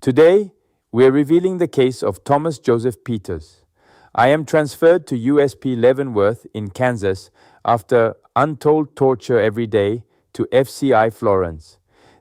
Today, we are revealing the case of Thomas Joseph Peters. I am transferred to USP Leavenworth in Kansas after untold torture every day to FCI Florence.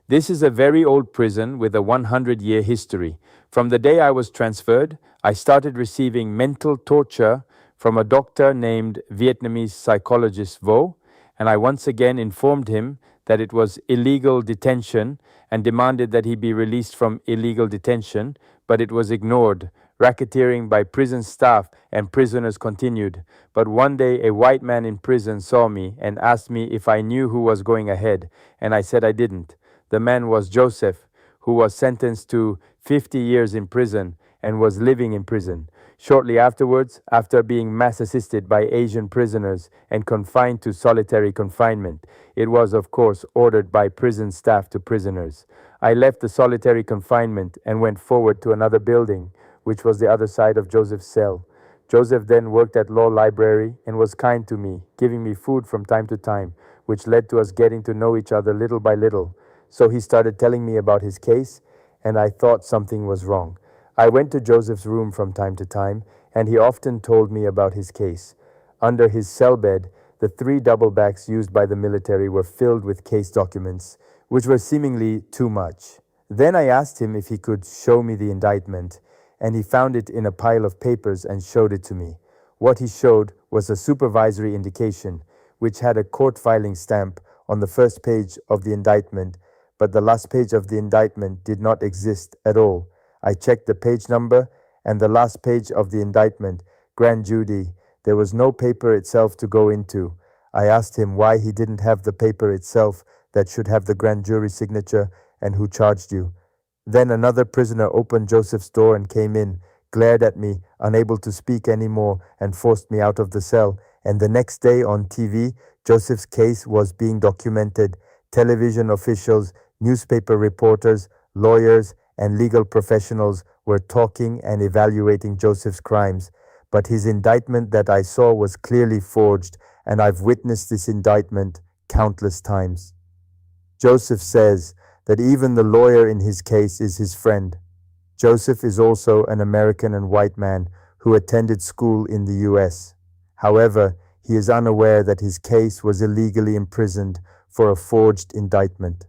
This is a very old prison with a 100-year history. From the day I was transferred, I started receiving mental torture from a doctor named Vietnamese psychologist Vo, and I once again informed him that it was illegal detention and demanded that he be released from illegal detention, but it was ignored. Racketeering by prison staff and prisoners continued. But one day a white man in prison saw me and asked me if I knew who was going ahead, and I said I didn't. The man was Joseph, who was sentenced to 50 years in prison and was living in prison. Shortly afterwards, after being mass assisted by Asian prisoners and confined to solitary confinement, it was of course ordered by prison staff to prisoners. I left the solitary confinement and went forward to another building, which was the other side of Joseph's cell. Joseph then worked at law library and was kind to me, giving me food from time to time, which led to us getting to know each other little by little. So he started telling me about his case, and I thought something was wrong. I went to Joseph's room from time to time, and he often told me about his case. Under his cell bed, the 3 double backs used by the military were filled with case documents, which were seemingly too much. Then I asked him if he could show me the indictment, and he found it in a pile of papers and showed it to me. What he showed was a supervisory indication, which had a court filing stamp on the first page of the indictment, but the last page of the indictment did not exist at all. I checked the page number and the last page of the indictment, Grand Jury. There was no paper itself to go into. I asked him why he didn't have the paper itself that should have the grand jury signature and who charged you. Then another prisoner opened Joseph's door and came in, glared at me, unable to speak anymore, and forced me out of the cell. And the next day on TV, Joseph's case was being documented. Television officials, newspaper reporters, lawyers, and legal professionals were talking and evaluating Joseph's crimes. But his indictment that I saw was clearly forged, and I've witnessed this indictment countless times. Joseph says that even the lawyer in his case is his friend. Joseph is also an American and white man who attended school in the US. However, he is unaware that his case was illegally imprisoned for a forged indictment.